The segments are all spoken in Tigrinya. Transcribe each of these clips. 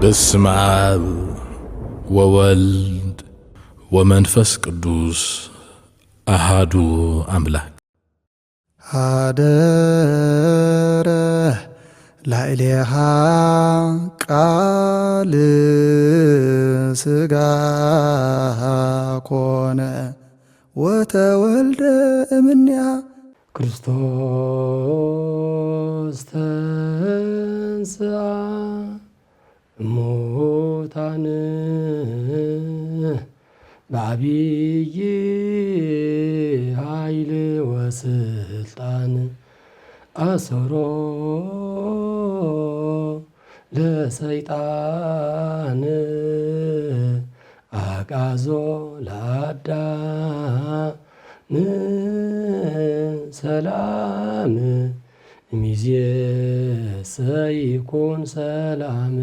በስመ አብ ወወልድ ወመንፈስ ቅዱስ አሃዱ አምላክ። አደረ ላዕሌሃ ቃል ሥጋ ኮነ ወተወልደ እምኔሃ ክርስቶስ ተንሥአ እሙታን በዐቢይ ኃይል ወስልጣን አሰሮ ለሰይጣን አግዓዞ ለአዳም ሰላም እምይእዜሰ ይኩን ሰላም።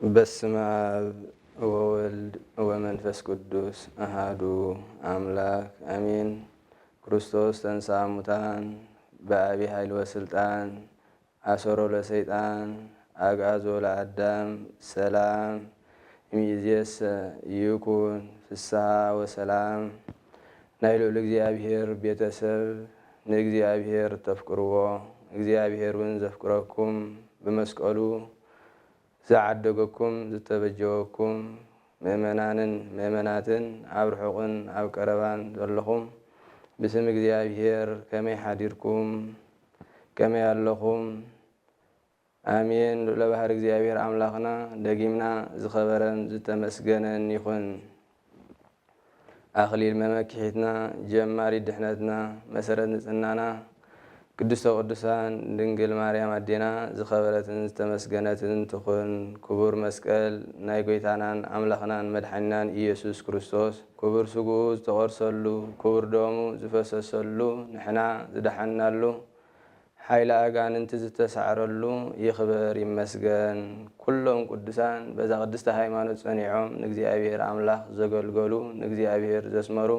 በስመ አብ ወወልድ ወመንፈስ ቅዱስ አሃዱ አምላክ አሜን። ክርስቶስ ተንሥአ እሙታን በዐቢይ ኃይል ወስልጣን አሰሮ ለሰይጣን አግዓዞ ለአዳም ሰላም እምይእዜሰ ይኩን ፍስሐ ወሰላም። ናይ ልዑል እግዚአብሔር ቤተሰብ ንእግዚአብሔር ተፍቅርዎ እግዚአብሔር እውን ዘፍቅረኩም ብመስቀሉ ዘዓደገኩም ዝተበጀወኩም ምእመናንን ምእመናትን ኣብ ርሑቕን ኣብ ቀረባን ዘለኹም ብስም እግዚአብሔር ከመይ ሓዲርኩም ከመይ ኣለኹም? ኣሜን። ልዑለ ባሕሪ እግዚአብሔር ኣምላኽና ደጊምና ዝኸበረን ዝተመስገነን ይኹን። ኣኽሊል መመኪሒትና ጀማሪ ድሕነትና መሰረት ንጽህናና ቅድስተ ቅዱሳን ድንግል ማርያም ኣዴና ዝኸበረትን ዝተመስገነትን ትኹን። ክቡር መስቀል ናይ ጎይታናን ኣምላኽናን መድሓኒናን ኢየሱስ ክርስቶስ ክቡር ስግኡ ዝተቖርሰሉ ክቡር ደሙ ዝፈሰሰሉ ንሕና ዝደሓናሉ ሓይሊ ኣጋንንቲ ዝተሳዕረሉ ይኽበር ይመስገን። ኩሎም ቅዱሳን በዛ ቅድስተ ሃይማኖት ጸኒዖም ንእግዚአብሔር ኣምላኽ ዘገልገሉ ንእግዚአብሔር ዘስመሩ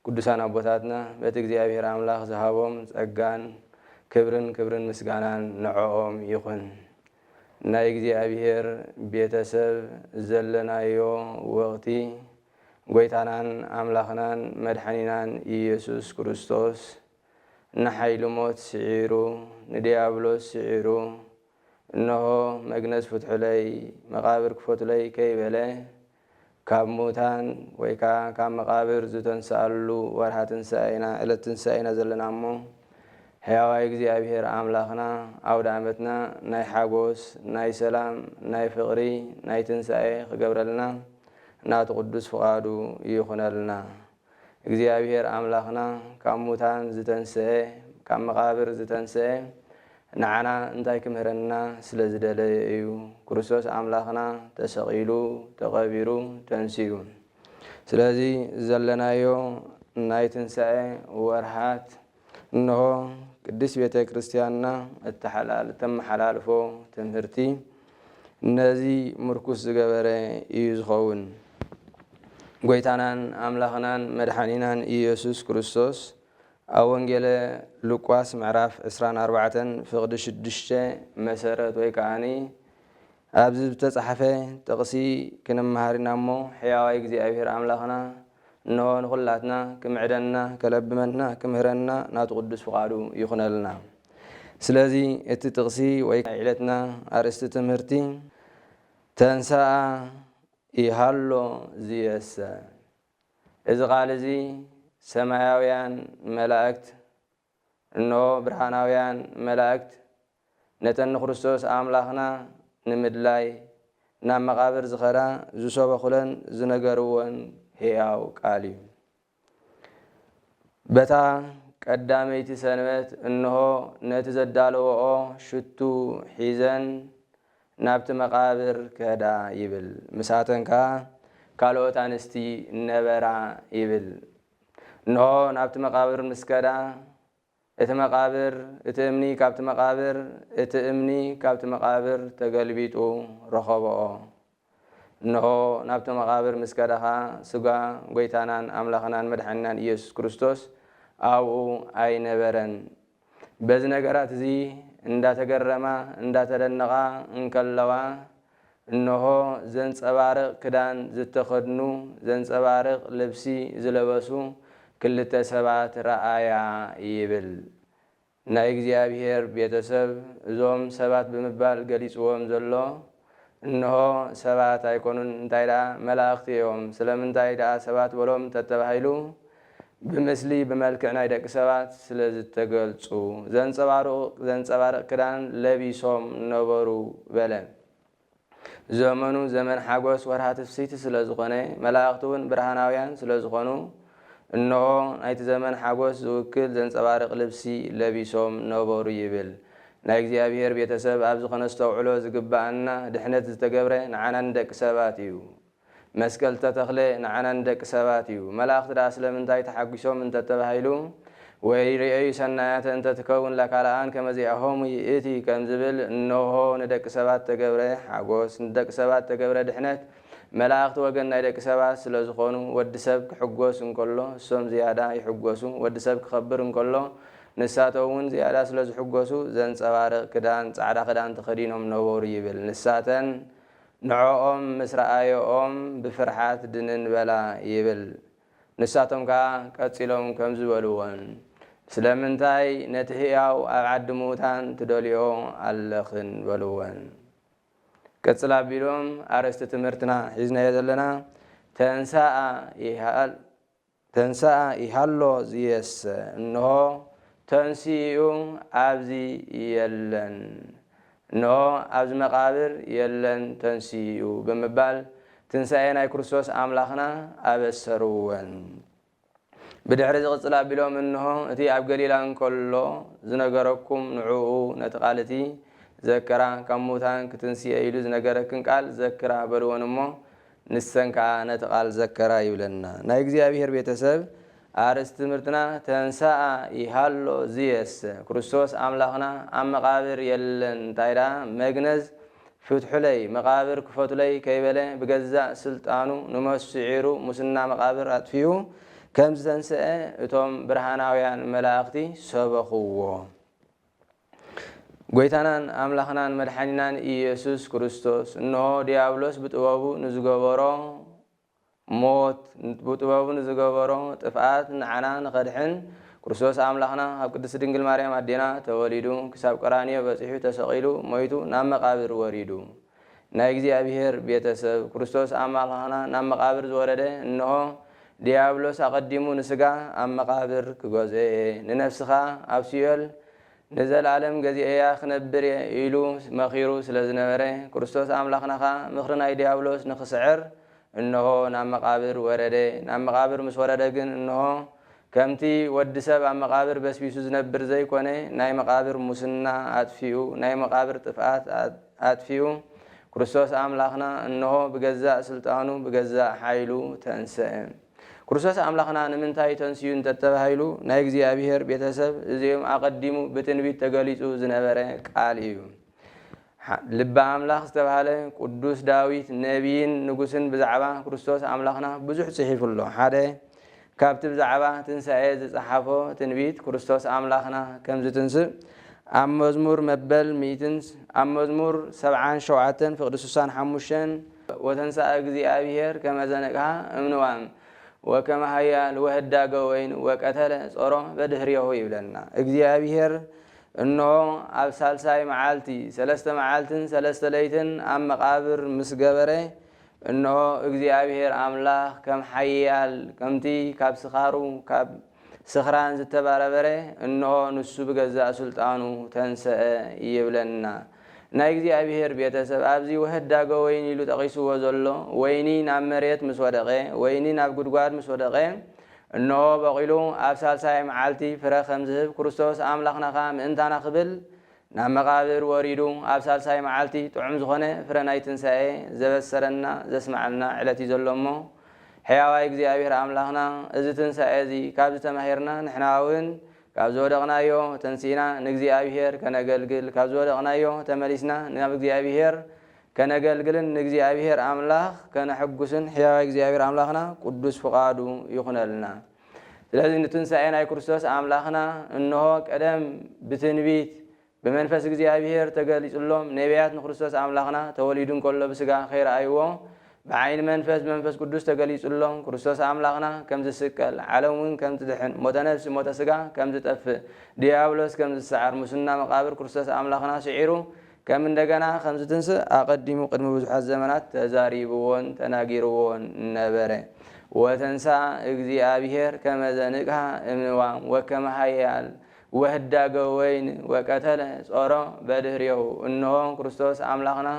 ቅዱሳን ኣቦታትና በቲ እግዚአብሔር ኣምላኽ ዝሃቦም ጸጋን ክብርን ምስጋናን ንዕኦም ይኹን። ናይ እግዚአብሔር ቤተሰብ ዘለናዮ ወቕቲ ጎይታናን ኣምላኽናን መድሓኒናን ኢየሱስ ክርስቶስ ንሓይሊ ሞት ስዒሩ ንዲያብሎስ ስዒሩ እነሆ መግነዝ ፍትሑለይ መቓብር ክፈቱለይ ከይበለ ካብ ሙታን ወይ ከዓ ካብ መቓብር ዝተንስኣሉ ወርሃ ትንሣኤና ዕለት ትንሣኤና ዘለና እሞ ሕያዋይ እግዚአብሔር ኣምላኽና ኣውደ ዓመትና ናይ ሓጎስ ናይ ሰላም ናይ ፍቕሪ ናይ ትንሣኤ ክገብረልና እናቱ ቅዱስ ፍቓዱ ይኹነልና። እግዚአብሔር ኣምላኽና ካብ ሙታን ዝተንስአ ካብ መቓብር ዝተንስአ ንዓና እንታይ ክምህረና ስለ ዝደለየ እዩ። ክርስቶስ ኣምላኽና ተሰቒሉ ተቐቢሩ ተንሲኡ። ስለዚ ዘለናዮ ናይ ትንሣኤ ወርሃት እነሆ ቅድስት ቤተ ክርስቲያንና እተመሓላልፎ ትምህርቲ ነዚ ምርኩስ ዝገበረ እዩ ዝኸውን። ጎይታናን ኣምላኽናን መድሓኒናን ኢየሱስ ክርስቶስ ኣብ ወንጌለ ሉቃስ ምዕራፍ 24 ፍቕዲ 6 መሰረት ወይ ከዓኒ ኣብዚ ዝተጻሕፈ ጥቕሲ ክንመሃርና እሞ ሕያዋይ እግዚአብሔር ኣምላኽና እነሆ ንኹላትና ክምዕደና ከለብመና ክምህረና ናቱ ቅዱስ ፍቓዱ ይኹነልና። ስለዚ እቲ ጥቕሲ ወይ ዕለትና ኣርእስቲ ትምህርቲ ተንሥአ ይሃሎ ዝየሰ። እዚ ቃል እዚ ሰማያውያን መላእክት እነሆ ብርሃናውያን መላእክት ነተን ክርስቶስ ኣምላኽና ንምድላይ ናብ መቓብር ዝኸዳ ዝሰበኹለን ዝነገርዎን ሕያው ቃል እዩ። በታ ቀዳመይቲ ሰንበት እነሆ ነቲ ዘዳለወኦ ሽቱ ሒዘን ናብቲ መቓብር ከዳ ይብል። ምሳተን ከዓ ካልኦት ኣንስቲ ነበራ ይብል። እነሆ ናብቲ መቓብር ምስ ከዳ مقابر اتأمني كابت مقابر اتأمني كابت مقابر تقلبيتو رخبو إنه نابت مقابر مسكدها سجا قيتانان أملاخنان مدحنان يسوع كريستوس أو أي نبرن بزنجرات زي إن دا تجرما إن دا تدنقا إن كلوا إنه زنس أبارق كدان زتخدنو زنس أبارق لبسي زلبسو كل التسبات رأيا يبل نايجزيا بير بيتسب زوم سبات بمبال قليس وهم زلو إنه سبات يكونون تايدا ملاختيهم سلام تايدا سبات ولوم تتبهيلو بمثلي بملكنا يدك سبات سلز تقلصو زنسبارق كدان لبيسوم نبرو بلن زمنو زمن حاجوس ورهات فسيت سلازقونه ملاختون برهاناويان سلازقونو إنه أيت زمن حاجوس وكل زنسبارق لبسي لبيسوم نبرو يبل نايجزيا بير بيتسب أبز خنستو علو زقبأنا دحنت تجبره نعنا ندك سباتيو مسكل تتخلي نعنا ندك سباتيو ملاخت راسله من تاي تحقشو من تتبهيلو ويري سنايات انت تكون لك على آن كما زيهم يأتي كم زبل إنه ندك سبات تجبره حاجوس ندك سبات تجبره دحنت ملاخت وجن ندك سبات سلازخونو ودسب حجوس كله سوم زيادة يحجوسو ودسب خبر كله نساتون زيادة سلز حجوسو زن سوارق كدان صعدا كدان تخدينهم نور يبل نساتن نعوم مسرأيهم بفرحات دنن بلا يبل نساتهم كاتسيلهم كم زبلوان سلامنتاي نتهياو أبعد موتان تدوليو اللخن بلوان كاتسلا بيلوم أرست تمرتنا حزنا يدلنا تنساء يهالو زيس إنه تنسيو أبزي يلن نو أبز مقابر يلن تنسيو بمبال تنساينا كريستوس أملاخنا أبسروان بدحرز قصلا بلوم إنه أتي أبقليلان كله زنقركم نعوه نتقالتي ذكرا كموتان كتنسي أيلو زنقركن قال ذكرا بلوان مو نسنكا نتقال ذكرا يولنا نايقزي أبيهر بيتسب أرست مرتنا تنساء يهالو زيس كريستوس أملاخنا أم مقابر يلن تايرا مجنز فتح لي مقابر كفوت لي كيبلي بجزاء سلطانو نمسعيرو مسنا مقابر أطفيو كم تنساء اتوم برهاناويان ملاختي سبخوه قويتانان أملاخنان مدحانينان إيسوس كريستوس إنه ديابلوس بتوابو نزغبرو موت بتوابو نزغبرو طفات نعنا نقدحن كريستوس أملاخنا هب قدس دنجل مريم أدينا توليدو كساب قرانيا بصحيح تسقيلو مويتو نام مقابر وريدو نايجزي أبيهر بيتسب كريستوس أملاخنا نام مقابر زورده إنه ديابلوس أقدمو نسقا أم مقابر كغوزي ننفسخا أبسيول نزل عالم جزيئة خنبر إيلو مخيرو سلزنبره كريستوس أملاخنا مخرنا ديابلوس نخسعر إنه نام مقابر ورده نام مقابر مش ورده جن إنه كمتي ود سب أم مقابر بس بيسوز نبر زي كونه ناي مقابر مسنة أتفيو ناي مقابر طفئات أتفيو كريستوس أملاخنا إنه بجزاء سلطانو بجزاء حيلو تنسأ كريستوس أملاخنا من تاي تنسيون تتبهيلو نايجزي أبيهر بيتسب زيهم أقدمو بتنبيت تقاليسو زنبره قاليو لب أملاخ استبهاله قدوس داويت نبيين نقصن بزعبا كريستوس أملاخنا بزح صحيح الله هذا كابتب زعبا تنسى صحافه تنبيت كريستوس أملاخنا كم زتنسى أم مزمور مبل ميتنس أم مزمور 7 شوعتن في قدسوسان حموشن وتنسى أجزي أبيهر كما زنقها منوام وكما هيا الوهد داقوين وقتل صوره بدهريه يبلنا أجزي أبيهر إنه أبسالساي معالتي 3 معالتن 3 ليتن أم مقابر مسقبره إنه أجزي أبيهر أملاخ كم حيال كمتي كاب سخارو كاب سخران زتباربره إنه نسو بجزاء سلطانو تنسى يبلنا نايجزي أبيهر بيتسب أبزي وهد داقو ويني لو تقيسو وزلو ويني نام مريت مسودقه ويني ناب قدقاد مسودقه إنه بقيلو أبسال ساي معالتي فرا خمزهب كريستوس أملاخنا خام انتانا خبل نام مقابر وريدو أبسال ساي معالتي طعم زخونه فرا نايتن ساي زبسرنا زسمعلنا علتي زلومو حياوا يجزي أبيهر أملاخنا إذا تنسى أزي كابز تمهيرنا نحناون ካብ ዝወደቕናዮ ተንሲና ንእግዚአብሔር ከነገልግል ካብ ዝወደቕናዮ ተመሊስና ናብ እግዚአብሔር ከነገልግልን ንእግዚአብሔር አምላኽ ከነሐጉስን ሕያው እግዚአብሔር አምላኽና ቅዱስ ፍቃዱ ይኹነልና። ስለዚህ ንትንሣኤ ናይ ክርስቶስ አምላኽና እነሆ ቀደም ብትንቢት በመንፈስ እግዚአብሔር ተገሊጹሎም ነቢያት ንክርስቶስ አምላኽና ተወሊዱ እንከሎ ብስጋ ከይረአይዎ بعين منفس قدوس تقليصلهم كريستوس أملاقنا كم تسكل علمون كم تدحن متنفس متسقى كم تتف ديابلوس كم تسعر مسنا مقابر كريستوس أملاقنا شعيرو كم من دقنا خمسة تنس أقدموا قدم بزح الزمانات تزاريبون تناقيرون نبره وتنسى اجزي أبيهر كما زنقها امنوام وكما حيال وهدا قوين وقتل صورا بدهريو انه كريستوس أملاقنا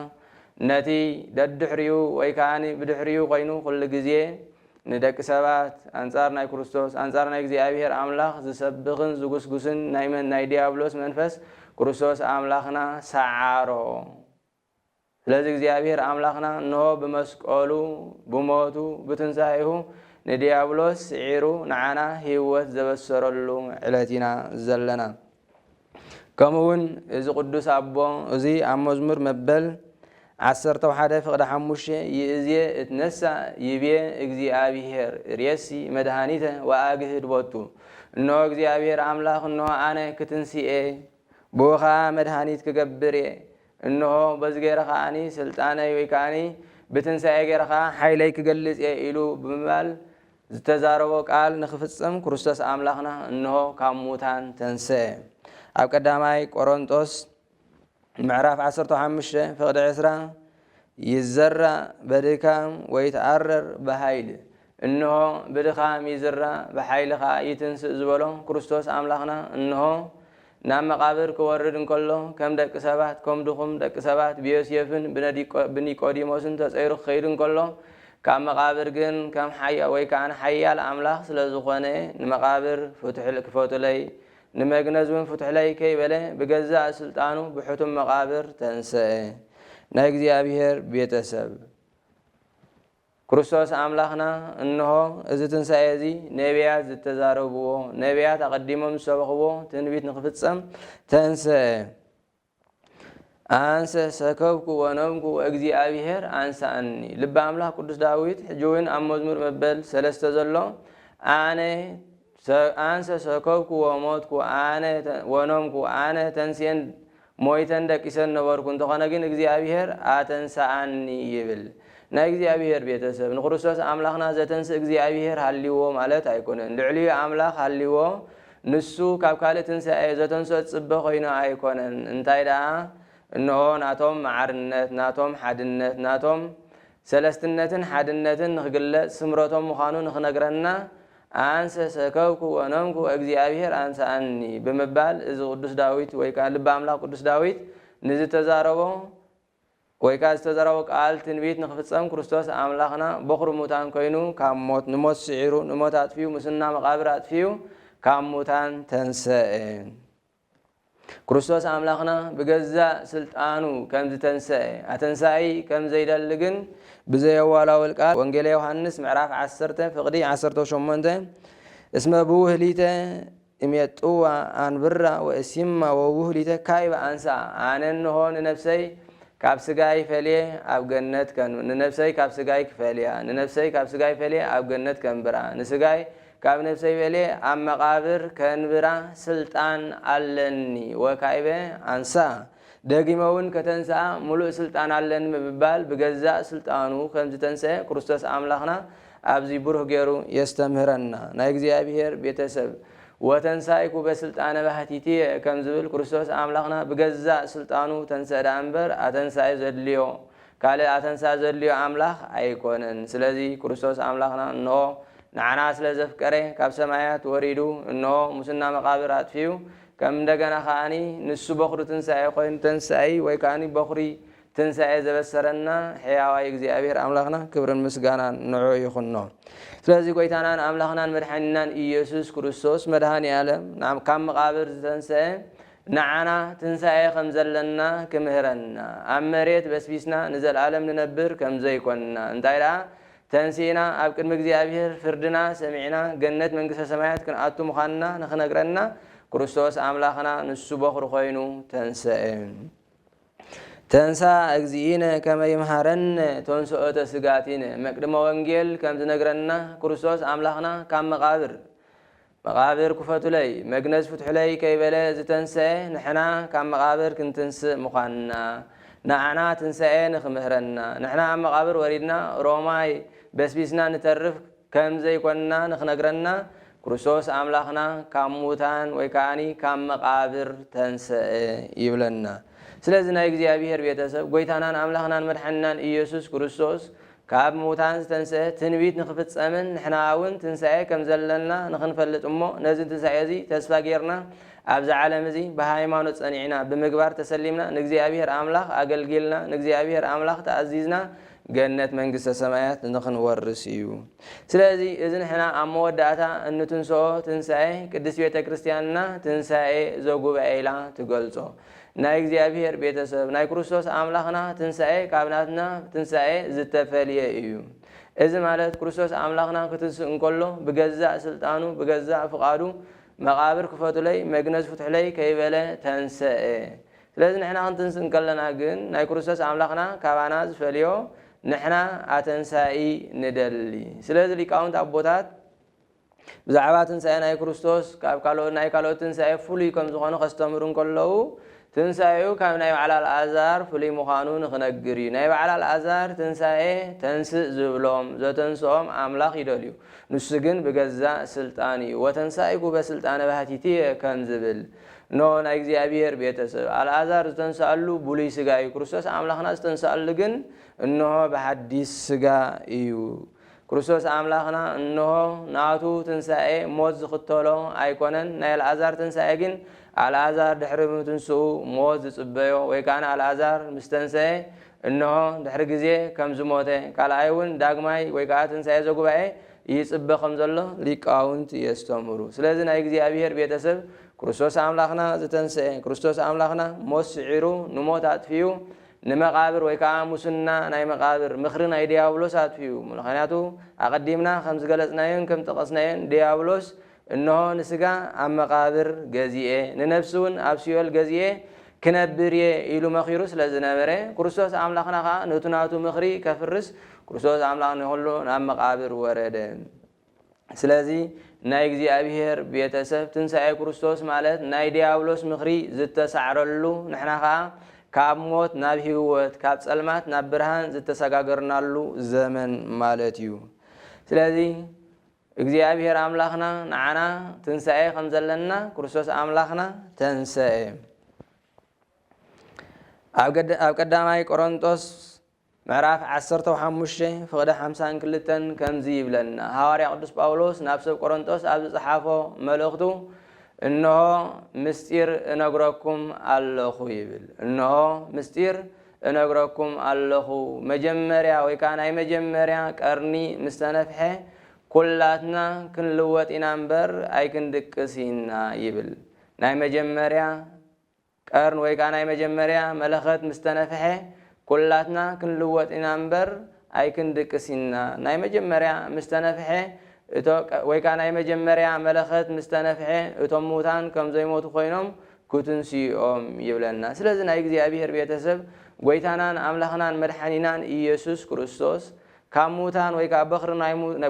نتي ددحريو ويكاني بدحريو قينو كل جزيه ندك سبات أنصارنا كريستوس أنصارنا እግዚአብሔር አምላኽ ዝሰብኽን ዝጉስጉስን ናይ ዲያብሎስ መንፈስ ክርስቶስ አምላኽና ሰዓሮ። ስለዚህ እግዚአብሔር አምላኽና ነው በመስቀሉ በሞቱ በትንሣኤሁ ንዲያብሎስ ዒሩ ንዓና ህይወት ዘበሰረሉ ዕለቲና ዘለና ከምኡውን እዚ ቅዱስ አቦ እዚ ኣብ መዝሙር መበል 11 فقد حموش يزي اتنسى يبي እግዚአብሔር ريسي مدهانيته واجهد بوتو انه እግዚአብሔር አምላኽ انه انا كتنسيه بوخا مدهانيت كغبري انه بزغيرخ اني سلطانه ويكاني بتنساي غيرخا حيلي كغلص يلو بمال زتزاربو قال نخفصم ክርስቶስ አምላኽና انه كاموتان تنسى اب قداماي ቆሮንጦስ معرف 15 فقد عسرة يزرع بدكام ويتعرر بحيل إنه بدكام يزرع بحيل خا يتنس زبلون كريستوس أملاخنا إنه نام مقابر كورد كله كم دك سبات كم دخم دك سبات بيوسيفن بني قديموسن تسير خير كله كم مقابر جن كم حيا ويكان حيا الأملاخ سلزخانة مقابر فتح لك فتلي نمجنزون فتح لي كي بله بجزاء سلطانه بحتم مقابر تنسى نجزي أبيهر بيتسب ክርስቶስ አምላኽና እንሆ እዚ ትንሣኤ እዚ ነቢያት ዝተዛረብዎ ነቢያት አቀዲሞም ሰበኽዎ ትንቢት ንኽፍጸም ተንሥአ አንሰ ሰከብኩ ወነምኩ እግዚአብሔር አንሳአኒ ልበ አምላኽ ቅዱስ ዳዊት ሕጂውን ኣብ መዝሙር መበል 3 ዘሎ አነ አንሰ ሰከብኩ ወሞትኩ አነ ወነምኩ አነ ተንሥኤን ሞይተን ደቂሰን ነበርኩ እንተኾነ ግን እግዚአብሔር አተንሳአኒ ይብል ናይ እግዚአብሔር ቤተሰብ ንክርስቶስ አምላኽና ዘተንሥእ እግዚአብሔር ሃሊዎ ማለት ኣይኮነን ልዕሊኡ አምላኽ ሃሊዎ ንሱ ካብ ካልእ ትንሣኤ ዘተንሥኦ ጽበ ኮይኑ ኣይኮነን እንታይ ደኣ እንሆ ናቶም ማዕርነት ናቶም ሓድነት ናቶም ሰለስትነትን ሓድነትን ንኽግለጽ ስምረቶም ምዃኑ ንኽነግረና አንሰ ሰከብኩ ወነምኩ እግዚአብሔር አንሳአኒ ብምባል እዚ ቅዱስ ዳዊት ወይ ከዓ ልበ አምላኽ ቅዱስ ዳዊት ንዝተዛረቦ ወይ ከዓ ዝተዛረቦ ቃል ትንቢት ንኽፍጸም ክርስቶስ አምላኽና በኹሪ ሙታን ኮይኑ ካብ ሞት ንሞት ስዒሩ ንሞት ኣጥፊዩ ምስና መቃብር ኣጥፊዩ ካብ ሙታን ተንሥአ ክርስቶስ አምላኽና ብገዛእ ስልጣኑ ከም ዝተንሥአ ኣተንሳኢ ከም ዘይደልግን ብዘየዋላውል ቃል ወንጌል ዮሐንስ ምዕራፍ 10 ፍቕዲ 18 እስመ ብውህሊተ እሜጥዋ አንብራ ወእሲማ ወውህሊተ ካይበ አንሳ ኣነ እንሆ ንነፍሰይ ካብ ስጋይ ፈልየ ኣብ ገነት ንነፍሰይ ካብ ስጋይ ክፈልያ ንነፍሰይ ካብ ስጋይ ፈልየ ኣብ ገነት ከንብራ ንስጋይ ካብ ነፍሰይ ፈልየ ኣብ መቃብር ከንብራ ስልጣን ኣለኒ ወካይበ አንሳ ደጊመውን ከተንሥአ ሙሉእ ስልጣን ኣለኒ ምብባል ብገዛእ ስልጣኑ ከም ዝተንሥአ ክርስቶስ አምላኽና ኣብዚ ብሩህ ገይሩ የስተምህረና ናይ እግዚአብሔር ቤተሰብ ወተንሣኢኩ በስልጣነ ባህቲትየ ከም ዝብል ክርስቶስ አምላኽና ብገዛእ ስልጣኑ ተንሥአ ዳ እምበር ኣተንሣኢ ዘድልዮ ካልእ ኣተንሣኢ ዘድልዮ አምላኽ ኣይኮነን ስለዚ ክርስቶስ አምላኽና እንሆ ንዓና ስለ ዘፍቀረ ካብ ሰማያት ወሪዱ እንሆ ሙስና መቃብር ኣጥፊዩ ከም እንደገና ከዓኒ ንሱ በኹሪ ትንሣኤ ኮይኑ ተንሣኢ ወይ ከዓኒ በኹሪ ትንሣኤ ዘበሰረና ሕያዋይ እግዚአብሔር አምላኽና ክብርን ምስጋናን ንዑ ይኹኖ ስለዚ ጎይታናን አምላኽናን መድሓኒናን ኢየሱስ ክርስቶስ መድሃኒ ዓለም ካብ መቃብር ዝተንሥአ ንዓና ትንሣኤ ከም ዘለና ክምህረና ኣብ መሬት በስቢስና ንዘለዓለም ንነብር ከም ዘይኮንና እንታይ ደኣ ተንሲእና ኣብ ቅድሚ እግዚአብሔር ፍርድና ሰሚዕና ገነት መንግስተ ሰማያት ክንኣቱ ምዃንና ንኽነግረና ክርስቶስ አምላኽና ንሱ በኹሪ ኮይኑ ተንሰአ። ተንሳ እግዚእነ ከመ ይምሃረነ ተንስኦተ ስጋቲነ መቅድመ ወንጌል ከም ዝነግረና ክርስቶስ አምላኽና ካብ መቃብር ክፈቱለይ መግነዝ ፍትሑለይ ከይበለ ዝተንስአ ንሕና ካብ መቃብር ክንትንስእ ምዃንና ንዓና ትንስአ ንኽምህረና ንሕና ኣብ መቃብር ወሪድና ሮማይ በስቢስና ንተርፍ ከም ዘይኮንና ንኽነግረና ክርስቶስ አምላኽና ካብ ሙታን ወይ ከዓኒ ካብ መቃብር ተንስአ ይብለና። ስለዚ ናይ እግዚአብሔር ቤተሰብ ጎይታናን አምላኽናን መድሓኒናን ኢየሱስ ክርስቶስ ካብ ሙታን ዝተንስአ ትንቢት ንኽፍፀምን ንሕና እውን ትንስአ ከም ዘለና ንኽንፈልጥ እሞ ነዚ ትንስአ እዚ ተስፋ ጌርና ኣብዚ ዓለም እዚ ብሃይማኖት ፀኒዕና ብምግባር ተሰሊምና ንእግዚአብሔር አምላኽ ኣገልጊልና ንእግዚአብሔር አምላኽ ተኣዚዝና ገነት መንግስተ ሰማያት ንኽንወርስ እዩ። ስለዚ እዚ ንሕና ኣብ መወዳእታ እንትንስኦ ትንስአ ቅድስት ቤተ ክርስቲያንና ትንስአ ዘጉባኤ ኢላ ትገልጾ። ናይ እግዚአብሔር ቤተሰብ ናይ ክርስቶስ አምላኽና ትንስአ ካብ ናትና ትንስአ ዝተፈልየ እዩ። እዚ ማለት ክርስቶስ አምላኽና ክትንስእ እንከሎ ብገዛእ ስልጣኑ ብገዛእ ፍቃዱ መቃብር ክፈቱለይ መግነዝ ፍትሑለይ ከይበለ ተንስአ። ስለዚ ንሕና ክንትንስእ እንከለና ግን ናይ ክርስቶስ አምላኽና ካባና ዝፈልዮ ንሕና ኣተንሳኢ ንደሊ። ስለዚ ሊቃውንት ኣቦታት ብዛዕባ ትንስአ ናይ ክርስቶስ ካብ ናይ ካልኦት ትንስአ ፍሉይ ከም ዝኾኑ ከስተምሩ እንከለዉ ትንስአኡ ካብ ናይ በዓል አልዓዛር ፍሉይ ምዃኑ ንኽነግር እዩ። ናይ በዓል አልዓዛር ትንስአ ተንስእ ዝብሎም ዘተንስኦም አምላኽ ይደልዩ፣ ንሱ ግን ብገዛእ ስልጣን እዩ። ወተንሳኢኩ በስልጣነ ባህቲትየ ከም ዝብል ኖ ናይ እግዚአብሔር ቤተሰብ አልዓዛር ዝተንስአሉ ብሉይ ስጋ እዩ። ክርስቶስ አምላኽና ዝተንስአሉ ግን እንሆ ብሓዲስ ስጋ እዩ። ክርስቶስ አምላኽና እንሆ ናቱ ትንስአ ሞት ዝኽተሎ ኣይኮነን። ናይ አልዓዛር ትንስአ ግን አልዓዛር ድሕሪ ምትንስኡ ሞት ዝፅበዮ ወይ ከዓ አልዓዛር ምስ ተንስአ እንሆ ድሕሪ ግዜ ከም ዝሞተ ካልኣይ እውን ዳግማይ ወይ ከዓ ትንስአ ዘጉባኤ ይፅበ ከም ዘሎ ሊቃውንት የስተምሩ። ስለዚ ናይ እግዚአብሔር ቤተሰብ ክርስቶስ አምላኽና ዝተንስአ ክርስቶስ አምላኽና ሞት ስዒሩ ንሞት ኣጥፊዩ ንመቃብር ወይ ከዓ ሙስና ናይ መቃብር ምኽሪ ናይ ዲያብሎስ ኣጥፊዩ። ምክንያቱ ኣቐዲምና ከም ዝገለጽናዮን ከም ጠቐስናዮን ዲያብሎስ እንሆ ንስጋ ኣብ መቃብር ገዚኤ ንነፍሲ እውን ኣብ ሲኦል ገዚኤ ክነብር እየ ኢሉ መኺሩ ስለ ዝነበረ ክርስቶስ አምላኽና ከዓ ነቱ ናቱ ምኽሪ ከፍርስ ክርስቶስ አምላኽና ኩሉ ናብ መቃብር ወረደ። ስለዚ ናይ እግዚአብሔር ቤተሰብ ትንስአ ክርስቶስ ማለት ናይ ዲያብሎስ ምኽሪ ዝተሳዕረሉ ንሕና ከዓ ካብ ሞት ናብ ህይወት ካብ ጸልማት ናብ ብርሃን ዝተሰጋገርናሉ ዘመን ማለት እዩ። ስለዚ እግዚአብሔር አምላኽና ንዓና ትንስአ ከም ዘለና ክርስቶስ አምላኽና ተንስአ። ኣብ ቀዳማይ ቆሮንጦስ ምዕራፍ 15 ፍቅደ 52 ከምዚ ይብለና ሐዋርያ ቅዱስ ጳውሎስ ናብ ሰብ ቆሮንጦስ ኣብ ዝጸሓፎ መልእኽቱ እንሆ ምስጢር እነግረኩም ኣለኹ ይብል። እንሆ ምስጢር እነግረኩም ኣለኹ መጀመርያ ወይ ከዓ ናይ መጀመርያ ቀርኒ ምስ ተነፍሐ ኩላትና ክንልወጥ ኢና እምበር ኣይክንድቅስ ኢና ይብል። ናይ መጀመርያ ቀርን ወይ ከዓ ናይ መጀመርያ መለኸት ምስ ተነፍሐ ኩላትና ክንልወጥ ኢና እምበር ኣይክንድቅስ ኢና። ናይ መጀመርያ ምስ ተነፍሐ ወይ ከዓ ናይ መጀመርያ መለኸት ምስ ተነፍሐ እቶም ሙታን ከም ዘይሞቱ ኮይኖም ክትንስኦም ይብለና። ስለዚ ናይ እግዚአብሔር ቤተሰብ ጎይታናን አምላኽናን መድሓኒናን ኢየሱስ ክርስቶስ ካብ ሙታን ወይ ከዓ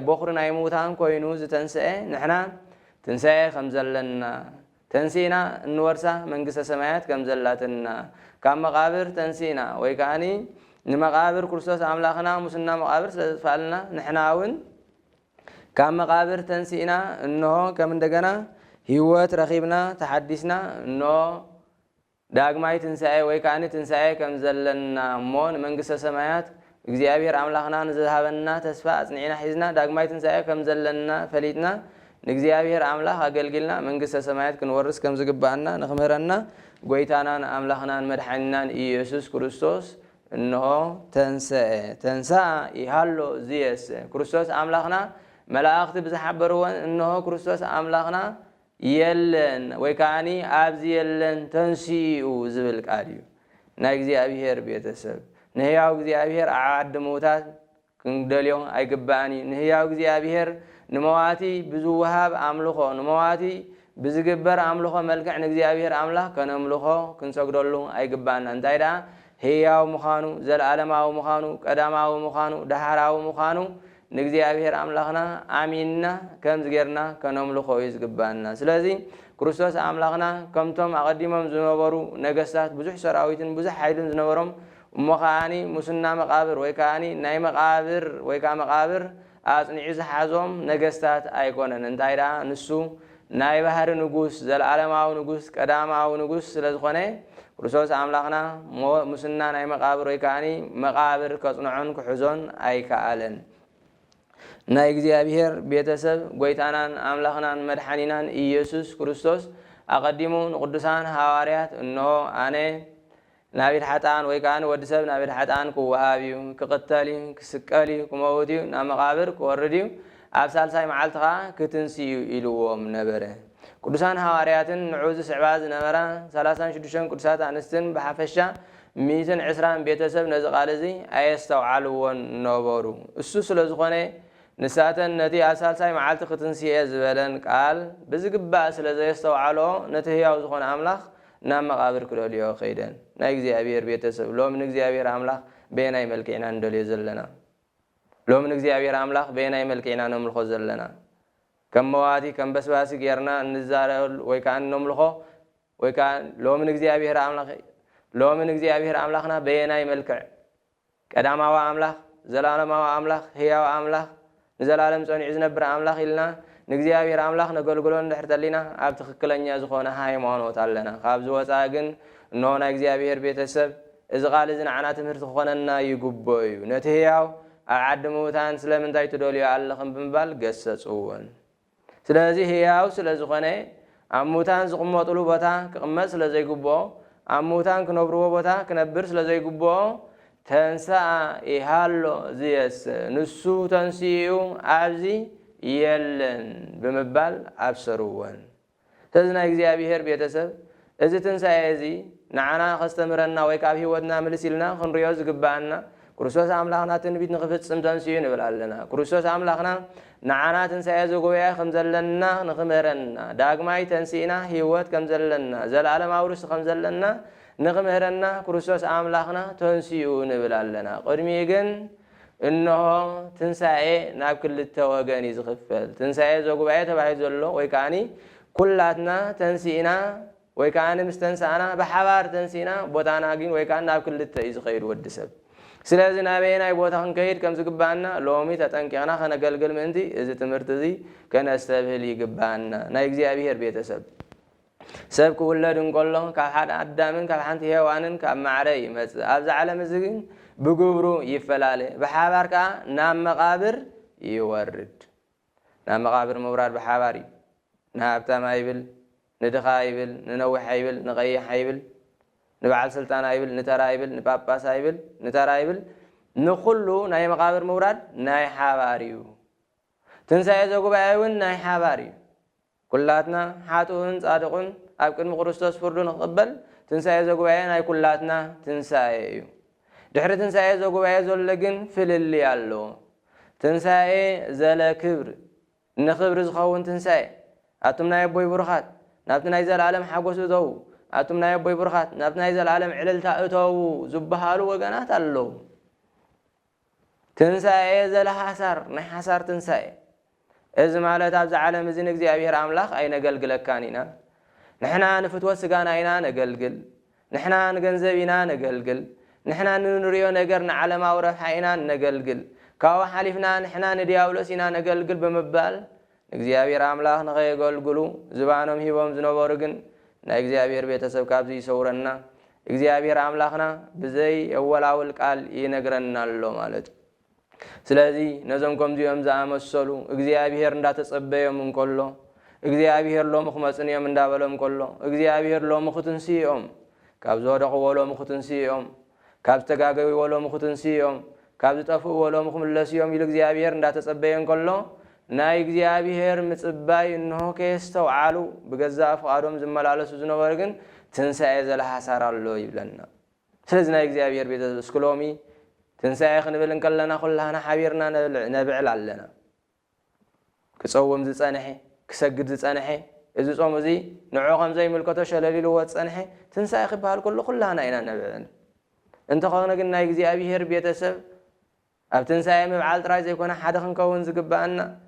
በኹሪ ናይ ሙታን ኮይኑ ዝተንስአ ንሕና ትንስአ ከም ዘለና ተንሲና እንወርሳ መንግስተ ሰማያት ከም ዘላትና ካብ መቃብር ተንሲና ወይ ከዓኒ ንመቃብር ክርስቶስ አምላኽና ሙስና መቃብር ስለዝፋልና ንሕና እውን ካብ መቃብር ተንሲና እንሆ ከም እንደገና ህይወት ረኺብና ተሓዲስና እንሆ ዳግማይ ትንስአ ወይ ከዓኒ ትንስአ ከም ዘለና እሞ ንመንግስተ ሰማያት እግዚአብሔር አምላኽና ንዝሃበና ተስፋ አጽኒዕና ሒዝና ዳግማይ ትንስአ ከም ዘለና ፈሊጥና ንእግዚአብሔር አምላኽ አገልግልና መንግስተ ሰማያት ክንወርስ ከም ዝግባአና ንኽምህረና ጎይታናን አምላኽናን መድሓኒናን ኢየሱስ ክርስቶስ እንሆ ተንስአ ይሃሎ ዝየስ ክርስቶስ አምላኽና መላእኽቲ ብዝሓበርዎን እንሆ ክርስቶስ አምላኽና የለን ወይ ከዓኒ ኣብዚ የለን ተንሲኡ ዝብል ቃል እዩ። ናይ እግዚአብሔር ቤተሰብ ንህያው እግዚአብሔር ዓዲ ምውታት ክንደልዮ ኣይግባእን እዩ። ንህያው እግዚአብሔር ንመዋቲ ብዝወሃብ ኣምልኾ ንመዋቲ بزجبر أملخه ملكع نجزيابير أملاخ كان أملخه كنسقدلو أي جبانا انتايدا هياو مخانو زل عالماو مخانو قداماو مخانو دهراو مخانو نجزيابير أملاخنا آميننا كم زجرنا كان أملخه يزجبانا سلازي كريستوس أملاخنا كم توم أقدمهم زنورو نجسات بزح سراويتن بزح حيلن زنورهم مخاني مسنا مقابر ويكاني ناي مقابر ويكا مقابر أصنعيز حازم نجستات أيقونن انتايدا نسو ناي بحر نجوس زل عالماو نجوس قداماو نجوس لزخنة كريستوس أملاخنا مسنا ناي مقابر ويكاني مقابر كصنعون كحزون أي كألن ناي እግዚአብሔር ቤተሰብ ጎይታናን አምላኽናን መድኃኒናን ኢየሱስ ክርስቶስ አቀዲሙን ቅዱሳን ሐዋርያት እነሆ አነ ናቢድ ሓጣን ወይ ካን ወድሰብ ናቢድ ሓጣን ኩዋሃቢዩ ክቅተሊ ክስቀሊ ኩመውትዩ ናብ መቃብር ክወርድዩ ኣብ ሳልሳይ መዓልትኻ ክትንስዩ ኢልዎም ነበረ ቅዱሳን ሐዋርያትን ንዑዝ ስዕባ ዝነበራ 36 ቅዱሳት አንስትን በሐፈሻ 120 ቤተሰብ ነዚ ቃል እዚ ኣየስተውዓልዎን ነበሩ እሱ ስለዝኾነ نساتن نتي أساساي معلت ختنسية زبالن قال بزقبا سلازيستوعلو نتي هي وزخون أملاخ نام مقابر كلوليو خيدن نايجزي أبير بيتسب لو من نجزي أبير أملاخ بيناي ملكينا ندولي زلنا لو من نجزي أبير أملاخ بيناي ملكينا نملخو زلنا كم مواتي كم بسواسي غيرنا نزار ويكان نملخو ويكان لو من نجزي أبير أملاخ لو من نجزي أبير أملاخنا بيناي ملكع قداما وأملاخ زلالما وأملاخ هي وأملاخ نزل عالم صنع نبر أملاخ إلنا نجزيابير أملاخ نقولون نحرتلنا عبد خكلنا زخونا هاي مانوت علنا خابز وساقن نونا نجزيابير بيتسب إذا قال إذن عنا تمرت خوننا يجبوي نتهياو أعد موتان سلام داي تدولي على خم بنبال قصص أول سلازي هياو سلاز خونه أموتان زقمة طلوبتا كقمة سلازي جبوا أموتان كنبرو بتا كنبر سلازي جبوا تنسى إهالو زيس نسو تنسيو عبزي يلن بمبال أبصروان تزنا إجزيابير بيتسب إذا تنسى إزي نعنا خستمرنا ويكابي ودنا ملسيلنا خنريوز قبعنا كرسوس عملاقنا تنبيت نخفت سمتنسيو نبلالنا كرسوس عملاقنا نعنا تنسى إزو قويا خمزلنا نخمرنا داقماي تنسينا هيوات كمزلنا زل عالم أورس خمزلنا نغمهرنا كرسوس أملاخنا تنسيو نبلالنا قدمي جن إنه تنسعي ناب كل التواجاني زخفل تنسعي زوجبعي تبعي زلوا ويكاني كلاتنا تنسينا ويكاني مستنسانا بحوار تنسينا بوتانا جين ويكان ناب كل التأيز خير ودسب سلازي نابينا يبوتان كير كم زقبانا لومي تتنكينا خنا قلقل منتي إذا تمرتزي كان استبهلي قبانا نايجزي أبيهر بيتسب سبك ولدن كله كحد أدمن كحنت هوانن كمعري مس أبز على مزجين بجبرو يفلالي بحبار كا نام مقابر يورد نام مقابر مورد بحباري نهابتا ما يبل ندخايبل ننوح يبل نغيح يبل نبعل سلطان يبل نترى يبل نباباس يبل نترى يبل نخلو ناي مقابر مورد ناي حباريو تنسى يزوجو بعيون ناي حباريو كلاتنا حاتون صادقون أبكر مقرستوس فردون قبل تنسى زوجبعين أي كلاتنا تنسى دحر تنسى زوجبعين زول لجن في اللي علو تنسى زل كبر نخبر زخون تنسى أتمنى يبوي برخات نبتنا يزال العالم حقوس ذو أتمنى يبوي برخات نبتنا يزال العالم علل تأتو زبهالو وجنات اللو تنسى زل حسر نحسر تنسى إذا ما لا تابز عالم زينك زي أبيهر أملاخ أين قلقل كانينا نحنا نفتوى سجانا أينا نقلقل نحنا نجنزبينا نقلقل نحنا نريو نجرنا على ما ورف حينا نقلقل كاو حلفنا نحنا ندياولسنا نقلقل بمبال نجزي أبيهر أملاخ نغي قلقلو زبانهم هيبهم زنوبورجن نجزي أبيهر بيتسب كابزي صورنا نجزي أبيهر أملاخنا بزي أول قال ينقرنا اللو مالت سلازي نزمكم ديوم زعم السلو እግዚአብሔር እንዳተጸበየም እንቆሎ እግዚአብሔር ሎም خمسنيም እንዳበለም ቆሎ እግዚአብሔር ሎም ختንሲኦም ካብ ዘወደቁ ወሎም ختንሲኦም ካብ ተጋገዩ ወሎም ختንሲኦም ካብ ዝጠፉ ወሎም خمለሲኦም ኢሉ እግዚአብሔር እንዳተጸበየን ቆሎ ናይ እግዚአብሔር ምጽባይ እንሆ ከስተውዓሉ በገዛ ፍቃዶም ዝመላለሱ ዝነበሩ ግን ትንሳኤ ዘለሐሳራሎ ይብለና ስለዚህ ናይ እግዚአብሔር ቤተ እስክሎሚ تنسى خنبل نكلنا كلنا حبيرنا نبعل علنا كصوم زصنحي كسجد زصنحي إذا صوم زي نعوقم زي ملكته شلالي لو تصنحي تنسى خبها الكل كلها ناينا نبعن أنت خلنا قلنا يجزي أبي هر بيتسب أبتنسى مبعال تراي زي كنا حدا خنكون زقبأنا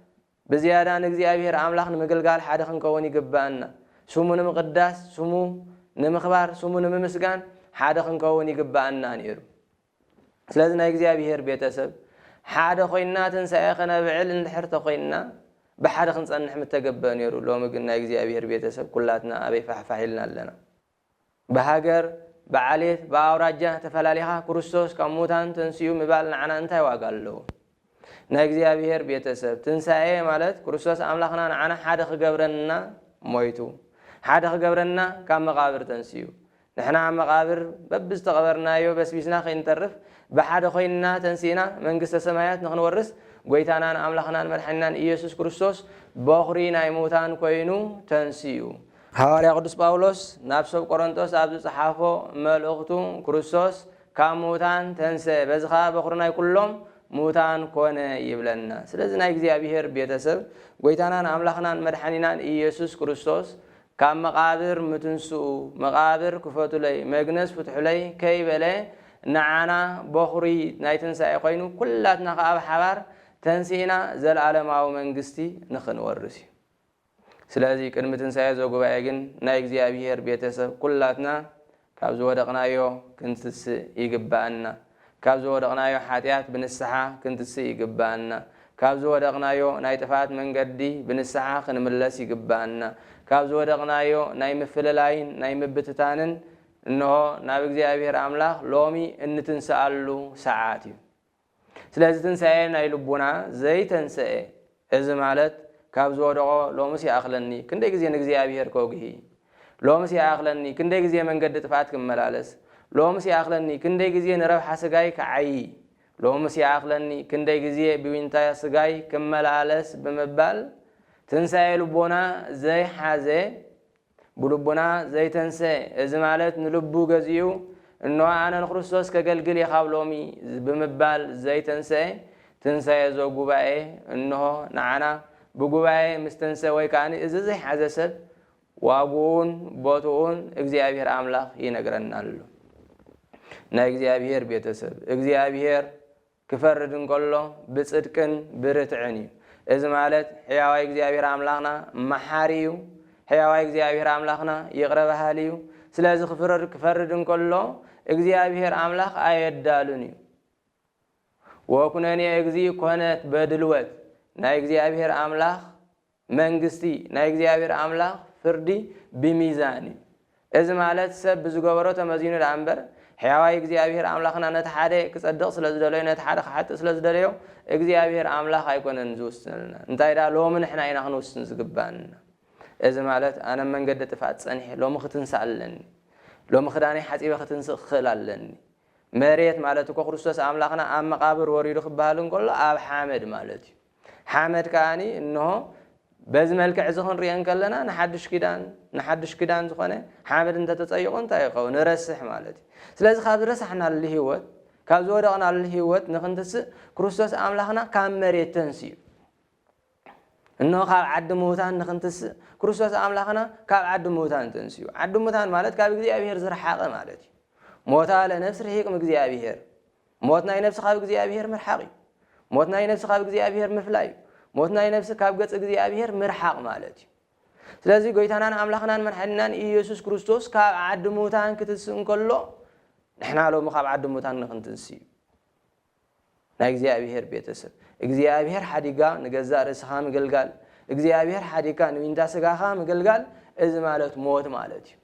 بزيادة نجزي أبي هر عملاق نمقل قال حدا خنكون يقبأنا سمو نمقداس سمو نمخبار سمو نمسجان حدا خنكون يقبأنا نيرو سلازنا يجزي أبي هر بيتسب حدا خوينا تنسى خنا بعل نحرت خوينا بحدا خنص أن نحمد تجبان يرو لو مقلنا يجزي أبي هر بيتسب كلاتنا أبي فحفحلنا لنا بهاجر بعليت باوراجة تفلاليها كريستوس كموتان تنسيو مبالنا عنا أنت واقالو نجزي أبي هر بيتسب تنسى مالت كريستوس أملاخنا عنا حدا خجبرنا مويتو حدا خجبرنا كم مقابر تنسيو نحنا عم مقابر بس تقبرنا يو بس بيسنا خين ترف بحدا خوينا تنسينا من قصة سمايات نحن ورس قويتانا أملاخنا مدحنا إيسوس كريستوس باخرين يموتان كوينو تنسيو حواري قدس باولوس نابسو قرنطوس عبد صحافو ملؤختو كريستوس كاموتان تنسى بزخا باخرنا كلهم موتان كونه يبلنا سلازنا እግዚአብሔር ቤተሰብ قويتانا أملاخنا مدحنا إيسوس كريستوس كام مقابر متنسو مقابر كفتو لي مغنس فتح لي كي بلي نعانا بخري نايتنسى يقينو كلاتنا خاب حبار تنسينا زل عالماو منغستي نخن ورسي سلازي كلمة تنسى زو غبايغن ناي እግዚአብሔር ቤተሰብ كلاتنا كاب زو ودقنايو كنتس يغبانا كاب زو ودقنايو حاتيات بنسحا كنتس يغبانا كاب زو ودقنايو ناي طفات منغدي بنسحا خنملس يغبانا كاب زو ودقنايو ناي مفللاين ناي مبتتانن إنه نبي እግዚአብሔር አምላክ ሎሚ እንተንሳአሉ ሰዓት ስለዚህ ተንሳኤና ይልቡና ዘይተንሳኤ እዚ ማለት ካብ ዝወደቆ ሎምስ ያخلኒ ክንደ ግዜ እግዚአብሔር ኮግሂ ሎምስ ያخلኒ ክንደ ግዜ መንገድ ጥፋት ከመላለስ ሎምስ ያخلኒ ክንደ ግዜ ነረብ ሐሰጋይ ከዓይ ሎምስ ያخلኒ ክንደ ግዜ ቢዊንታ ስጋይ ከመላለስ በመባል ተንሳኤ ልቦና ዘይ ሐዘ بلبنا زي تنسى إذا مالت نلبو جزيو إنه أنا نخرسوس كجلجل يخابلومي بمبال زي تنسى يزوج جبائي إنه نعنا بجبائي مستنسى ويكاني إذا زي حزسد وابون بطون إجزاء أملاخ ينقرن الله نإجزاء بيتسب إجزاء كفردن كله بصدقن برتعني إذا مالت حياة إجزاء أملاخنا محاريو حياة እግዚአብሔር አምላክና ይቅረበሃልዩ ስለዚህ ክፈርድን ከሎ እግዚአብሔር አምላክ አይዳሉኒ ወኩነኔ እግዚ ኮነት በድልወት ናይ እግዚአብሔር አምላክ መንግስቲ ናይ እግዚአብሔር አምላክ ፍርዲ በሚዛኒ እዚ ማለት ሰብ ዝገበሮ ተመዚኑ ዳንበር حياة እግዚአብሔር አምላክና ነተሓደ ክጸድቅ ስለዝደለዮ ነተሓደ ክሓጥ ስለዝደለዮ እግዚአብሔር አምላክ አይኮነን ዝውስንና እንታይ ዳ ሎምን ንሕና ኢና ክንውስን ዝግባና إذا مالت أنا من قد تفعت صنح لو مختنس علني لو مخداني حسيبة ختنس خلالني مريت مالتك كريستوس أملاخنا أم مقابر وريد خبالن كله أب حامد مالتي حامد كاني إنه بزملك عزخن ريان كلنا نحدش كدان زخنه حامد أنت تتصيقون تايقو نرسح مالتي سلازي خاب رسحنا اللي هوت كابزودقنا اللي هوت نخنتس كريستوس أملاخنا كام مريت تنسيب إنه كاب عد موتان نخنتس كريستوس أملاخنا كاب عد موتان تنسيو عد موتان مالت كاب እግዚአብሔር زرحاقه مالتي موتا لنفس رهيقم እግዚአብሔር موتنا نفس كاب እግዚአብሔር مرحقي موتنا نفس كاب እግዚአብሔር مفلاي موتنا نفس كاب ገጽ እግዚአብሔር مرحق مالتي ስለዚህ ጎይታናን አምላክናን መድኃኒናን ኢየሱስ ክርስቶስ ካብ عد موتان ክትስን ከሎ ንሕና ሎም ካብ عد موتان ንኽንትንስዩ ናይ እግዚአብሔር ቤተሰብ እግዚአብሔር ሓዲጋ ንገዛ ርእስኻ ምግልጋል እግዚአብሔር ሓዲጋ ንዊንታ ስጋኻ ምግልጋል እዚ ማለት ሞት ማለት እዩ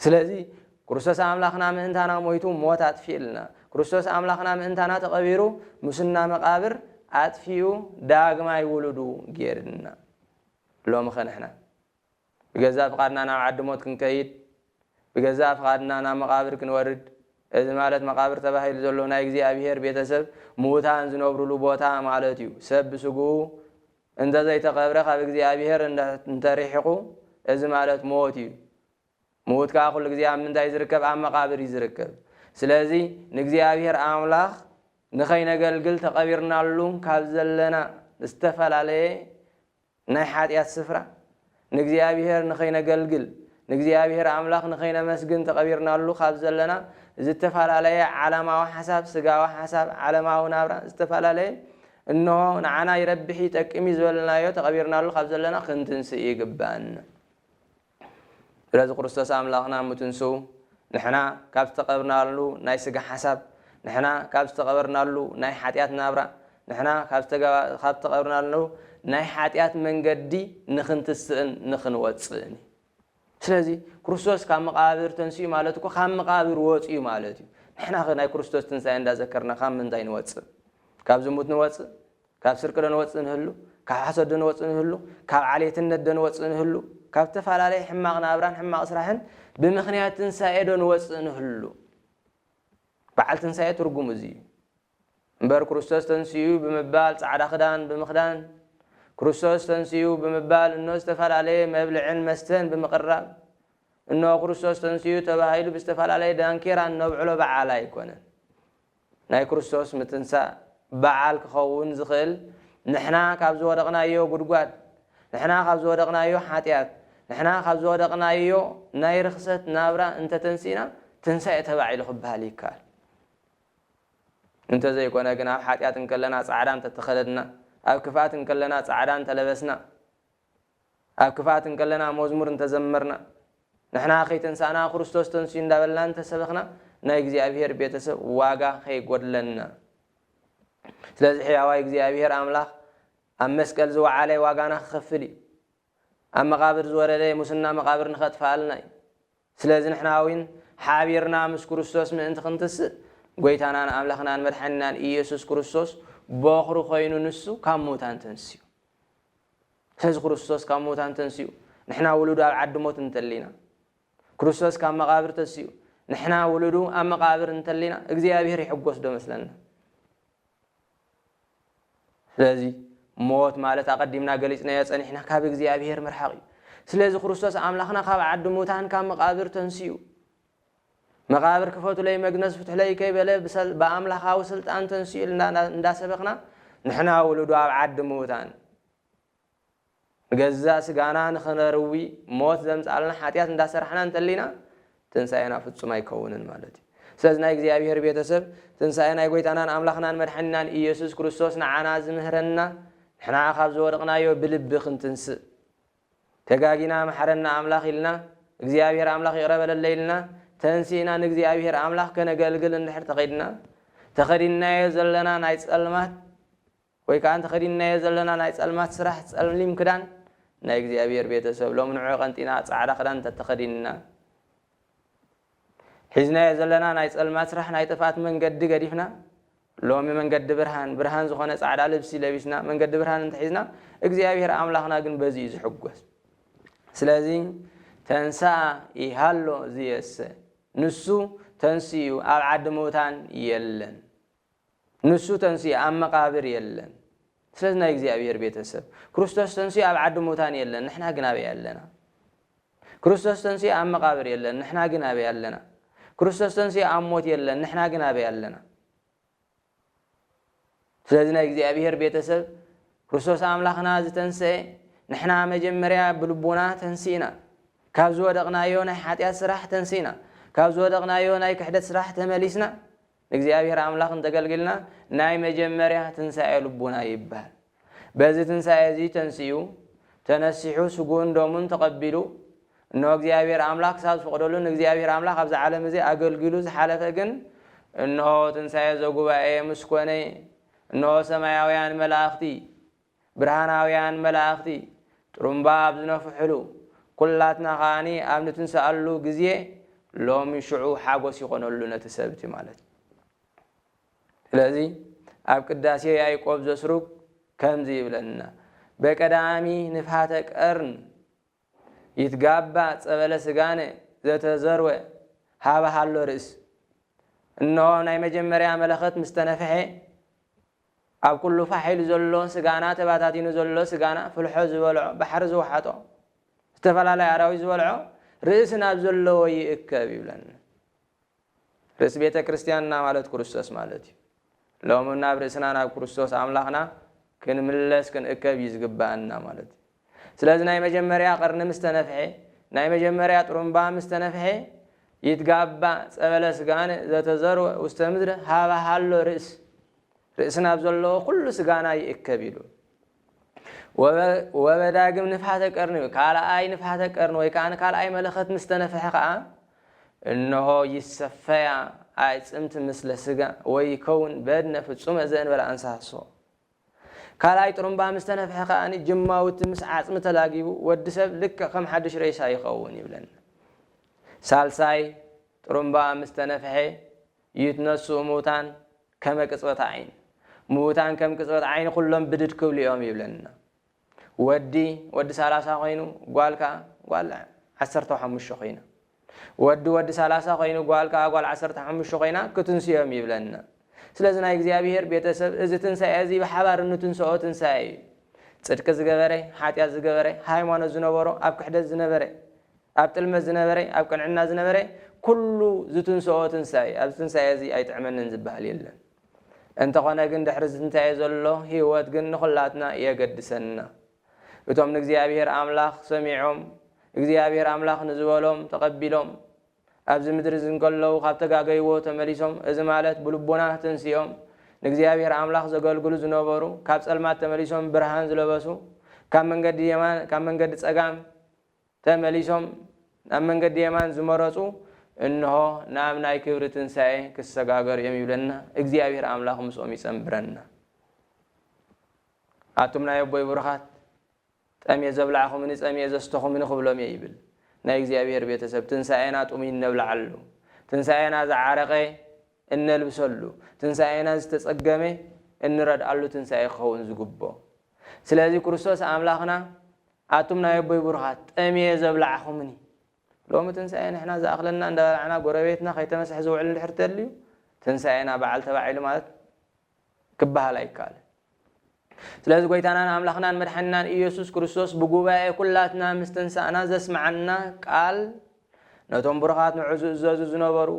ስለዚህ ክርስቶስ አምላክና ምእንታና ሞይቱ ሞት አጥፊልና ክርስቶስ አምላክና ምእንታና ተቀቢሩ ሙስና መቃብር አጥፊዩ ዳግማ ይውልዱ ጌርና ሎም ኸነሕና በገዛ ፍቃድና ናብ ዓዲ ሞት ክንከይድ በገዛ ፍቃድና ናብ መቃብር ክንወርድ እዚ ማለት መቃብር ተባሂሉ ዘሎ ናይ እግዚአብሔር ቤተሰብ ሙታን ዝነብሩሉ ቦታ ማለት እዩ ሰብ ስጉ እንደ ዘይተቀብረ ካብ እግዚአብሔር እንተሪሕቁ እዚ ማለት ሞት እዩ ሞት ካ ኩሉ ግዜ ኣብ ምንታይ ዝርከብ ኣብ መቃብር ይዝርከብ ስለዚህ ንእግዚአብሔር አምላክ ንኸይነገልግል ተቀቢርናሉ ካብ ዘለና ዝተፈላለየ ናይ ሓጢያት ስፍራ ንግዚአብሔር ንኸይነገልግል ንግዚአብሔር አምላኽ ንኸይነመስግን ተቐቢርናሉ ካብ ዘለና ዝተፈላለየ ዓለማዊ ሓሳብ ስጋዊ ሓሳብ ዓለማዊ ናብራ ዝተፈላለየ እነሆ ንዓና ይረብሕ ይጠቅም ዝበልናዮ ተቐቢርናሉ ካብ ዘለና ክንትንስእ ይግባአና ስለዚ ክርስቶስ አምላኽና ምትንስኡ ንሕና ካብ ዝተቐብርናሉ ናይ ስጋ ሓሳብ ንሕና ካብ ዝተቐበርናሉ ናይ ሓጢአት ናብራ ንሕና ካብ ዝተቐበርናሉ ናይ ሓጢአት መንገዲ ንኽንትስእን ንኽንወፅእን ስለዚ ክርስቶስ ካብ መቃብር ተንስኡ ማለት እኮ ካብ መቃብር ወፅኡ ማለት እዩ ንሕና ናይ ክርስቶስ ትንሳኤ እንዳዘከርና ካብ ምንታይ ንወፅእ ካብ ዝሙት ንወፅእ ካብ ስርቅ ንወፅእ ንህሉ ካብ ሓሰድ ንወፅእ ንህሉ ካብ ዓሌትነት ንወፅእ ንህሉ ካብ ተፈላለየ ሕማቕ ናብራን ሕማቕ ስራሕን ብምኽንያት ትንሳኤ ንወፅእ ንህሉ በዓል ትንሳኤ ትርጉም እዚ እምበር ክርስቶስ ተንስኡ ብምባል ጻዕዳ ክዳን ብምኽዳን ክርስቶስ ተንስኡ ብምባል እኖ ዝተፈላለየ መብልዕን መስተን ብምቕራብ እኖ ክርስቶስ ተንስኡ ተባሂሉ ብዝተፈላለየ ዳንኬራ ነብዕሎ በዓል ኣይኮነን ናይ ክርስቶስ ምትንሳእ በዓል ክኸውን ዝኽእል ንሕና ካብ ዝወደቕናዮ ጉድጓድ ንሕና ካብ ዝወደቕናዮ ሓጢአት ንሕና ካብ ዝወደቕናዮ ናይ ርክሰት ናብራ እንተተንሲእና ትንሳኤ ተባዒሉ ክበሃል ይከኣል እንተዘይኮነ ግን ኣብ ሓጢአት እንከለና ጻዕዳ እንተተኸደድና ኣብ ክፋት እንከለና ጻዕዳ እንተለበስና ኣብ ክፋት እንከለና መዝሙር እንተዘመርና ንሕና ከይተንሳእና ክርስቶስ ተንስኡ እንዳበልና እንተሰበኽና ናይ እግዚኣብሔር ቤተሰብ ዋጋ ከይጎድለና ስለዚ ሕያዋይ እግዚኣብሔር አምላኽ ኣብ መስቀል ዝወዓለ ዋጋና ክኸፍል እዩ ኣብ መቃብር ዝወረደ ሙስና መቃብር ንኸጥፋልና እዩ ስለዚ ንሕና እውን ሓቢርና ምስ ክርስቶስ ምእንቲ ክንትስእ ጎይታናን አምላኽናን መድሓኒናን ኢየሱስ ክርስቶስ በኽሩ ኮይኑ ንሱ ካብ ሙታን ተንስኡ ስለዚ ክርስቶስ ካብ ሙታን ተንስኡ ንሕና ውሉዱ ኣብ ዓዲ ሞት እንተሊና ክርስቶስ ካብ መቃብር ተንስኡ ንሕና ውሉዱ ኣብ መቃብር እንተሊና እግዚኣብሔር ይሕጎስ ዶ መስለና ስለዚ ሞት ማለት አቀዲምና ገሊጽናዮ ጸኒሕና ካብ እግዚኣብሔር ምርሓቕ እዩ ስለዚ ክርስቶስ አምላኽና ካብ ዓዲ ሙታን ካብ መቃብር ተንስኡ መቃብር ክፈቱለይ መግነዝ ፍትሕለይ ከይበለ በአምላኻዊ ስልጣን ተንስኡ እንዳሰበኽና ንሕና ውሉዱ ኣብ ዓዲ ሙታን ገዛ ስጋና ንኽነርዊ ሞት ዘምጻልና ሓጢአት እንዳሰራሕና እንተሊና ትንሳኤና ፍጹም ኣይከውንን ማለት እዩ ስለዚ ናይ እግዚኣብሔር ቤተሰብ ትንሳኤ ናይ ጎይታናን አምላኽናን መድሓኒናን ኢየሱስ ክርስቶስ ንዓና ዝምህረና ንሕና ካብ ዝወደቕናዮ ብልቢ ክንትንስእ ተጋጊና መሓረና አምላኽ ኢልና እግዚኣብሔር አምላኽ ይቕረበለለ ኢልና ተንሲእና ንእግዚኣብሔር አምላኽ ከነገልግል እንድሕር ተኸይድና ተኸዲናዮ ዘለና ናይ ጸልማት ወይ ከዓ ተኸዲናዮ ዘለና ናይ ጸልማት ስራሕ ጸሊም ክዳን ናይ እግዚኣብሔር ቤተሰብ ሎሚ ንዑ ቀንጢና ጻዕዳ ክዳን ተተኸዲንና ሒዝናዮ ዘለና ናይ ጸልማት ስራሕ ናይ ጥፋት መንገዲ ገዲፍና ሎሚ መንገዲ ብርሃን ዝኾነ ጻዕዳ ልብሲ ለቢስና መንገዲ ብርሃን እንተሒዝና እግዚአብሔር አምላኽና ግን በዚ ዝሕጎስ ስለዚ ተንሳእ ይሃሎ ዝየሰ ንሱ ተንስኡ ኣብ ዓዲ ሙታን የለን ንሱ ተንስኡ ኣብ መቃብር የለን ስለዚ ናይ እግዚአብሔር ቤተሰብ ክርስቶስ ተንስኡ ኣብ ዓዲ ሙታን የለን ንሕና ግን ኣበይ ኣለና ክርስቶስ ተንስኡ ኣብ መቃብር የለን ንሕና ግን ኣበይ ኣለና ክርስቶስ ተንስኡ ኣብ ሞት የለን ንሕና ግን ኣበይ ኣለና ስለዚ ናይ እግዚአብሔር ቤተሰብ ክርስቶስ አምላኽና ዝተንስአ ንሕና መጀመርያ ብልቦና ተንሲእና ካብ ዝወደቕናዮ ናይ ሓጢአት ስራሕ ተንሲእና ካብ ዝወደቕናዮ ናይ ክሕደት ስራሕ ተመሊስና እግዚአብሔር አምላኽ እንተገልግልና ናይ መጀመርያ ትንሳኤ ልቦና ይባሃል በዚ ትንሳኤ እዚ ተንሲኡ ተነሲሑ ስጉን ደሙን ተቐቢሉ እነሆ እግዚአብሔር አምላኽ ሳብ ዝፈቅደሉን እግዚአብሔር አምላኽ ኣብዚ ዓለም እዚ ኣገልግሉ ዝሓለፈ ግን እነሆ ትንሳኤ ዘጉባኤ ምስ ኮነ እነሆ ሰማያውያን መላእኽቲ ብርሃናውያን መላእኽቲ ጥሩምባ ኣብ ዝነፍሕሉ ኩላትና ኻኒ ኣብ ንትንሳኣሉ ግዜ ሎሚ ሽዑ ሓጎስ ይኾነሉ ነቲ ሰብቲ ማለት ስለዚ ኣብ ቅዳሴ ያዕቆብ ዘስሩግ ከምዚ ይብለና በቀዳሚ ንፍሃተ ቀርን ይትጋባ ጸበለ ስጋነ ዘተዘርወ ሃበሃሎ ርእስ እነሆ ናይ መጀመርያ መለኸት ምስተነፍሐ ኣብ ኩሉ ፋሒሉ ዘሎ ስጋና ተባታቲኑ ዘሎ ስጋና ፍልሖ ዝበልዖ ባሕሪ ዝወሓጦ ዝተፈላለዩ ኣራዊት ዝበልዖ ርእስ ናብ ዘለዎ ይእከብ ይብለና ርእስ ቤተ ክርስቲያንና ማለት ክርስቶስ ማለት እዩ ሎሚ ናብ ርእስና ናብ ክርስቶስ አምላኽና ክንምለስ ክንእከብ ይዝግባአና ማለት እዩ ስለዚህ ናይ መጀመርያ ቀርኒ ምስተነፍሐ ናይ መጀመርያ ጥሩምባ ምስተነፍሐ ይትጋባ ጸበለ ስጋን ዘተዘር ውስተ ምድር ሃባሃሎ ርእስና ብዘሎ ኩሉ ስጋና ይእከብ ኢሉ ወበዳግም ንፍሓተ ቀርኒ ካልኣይ ንፍሓተ ቀርኒ ወይ ከዓ ካልኣይ መለኸት ምስተነፍሐ ከዓ እነሆ ይሰፈያ ኣዕጽምቲ ምስለ ስጋ ወይ ከውን በድነ ፍጹመ ዘእንበለ እንስሳ ካልኣይ ጥሩምባ ምስተነፍሐ ከዓኒ ጅማውቲ ምስ ዓጽሚ ተላጊቡ ወዲ ሰብ ልክዕ ከም ሓድሽ ሬሳ ይኸውን ይብለና ሳልሳይ ጥሩምባ ምስተነፍሐ ይትነስኡ ሙታን ከመ ቅጽበት ዓይን ሙታን ከም ቅጽበት ዓይን ኩሎም ብድድ ክብሉ እዮም ይብለና ወዲ 30 ኮይኑ ጓልካ ጓል 15 ኮይና ወዲ 30 ኮይኑ ጓልካ ጓል 15 ኮይና ክትንስዮም ይብለና ስለዚህ ናይ እግዚአብሔር ቤተሰብ እዚ ትንሳኤ እዚ በሓባር እንትንስኦ ትንሳኤ ጽድቅ ዝገበረ ሓጢያት ዝገበረ ሃይማኖት ዝነበሮ ኣብ ክሕደት ዝነበረ ኣብ ጥልመት ዝነበረ ኣብ ቅንዕና ዝነበረ ኩሉ ዝትንስኦ ትንሳኤ ኣብ ትንሳኤ እዚ ኣይጥዕመንን ዝበሃል የለን እንተኾነ ግን ድሕሪ ትንሳኤ ዘሎ ህይወት ግን ንኹላትና የገድሰና እቶም ንእግዚአብሔር ኣምላኽ ሰሚዖም እግዚአብሔር ኣምላኽ ንዝበሎም ተቐቢሎም ኣብዚ ምድሪ ዝንከለው ካብ ተጋገይዎ ተመሊሶም እዚ ማለት ብልቦና ትንስኦም ንእግዚአብሔር ኣምላኽ ዘገልግሉ ዝነበሩ ካብ ጸልማት ተመሊሶም ብርሃን ዝለበሱ ካብ መንገዲ የማን ካብ መንገዲ ጸጋም ተመሊሶም ናብ መንገዲ የማን ዝመረጹ እንሆ ናብ ናይ ክብሪ ትንሳኤ ክሰጋገር እዮም ይብለና እግዚአብሔር ኣምላኽ ምስኦም ይጸንብረና ኣቱም ናይ ኣቦይ ብሩኻት ጠምየ ዘብላዕኹምን ጸምየ ዘስተኹምን ክብሎም ይብል ናይ እግዚአብሔር ቤተሰብ ትንሳኤና ጡሚን ነብላዓሉ ትንሳኤና ዘዓረቀ እንልብሰሉ ትንሳኤና ዝተጸገመ እንረድአሉ ትንሳኤ ክኸውን ዝግቦ ስለዚህ ክርስቶስ ኣምላኽና ኣቱም ናይ ኣቦይ ብሩኻት ጠምየ ዘብላዕኹምን ሎሚ ትንሳኤ ንሕና ዝኣኽለና እንዳበላዕና ጎረቤትና ከይተመስሕ ዝውዕል እንድሕር ተልዩ ትንሳኤና በዓል ተባዒሉ ማለት ክበሃል ኣይከኣልን ስለዚህ ጎይታናን ኣምላኽናን መድሓኒናን ኢየሱስ ክርስቶስ ብጉባኤ ኩላትና ምስ ትንሳእና ዘስማዓና ቃል ነቶም ብሩኻት ንዑ ዝእዘዙ ዝነበሩ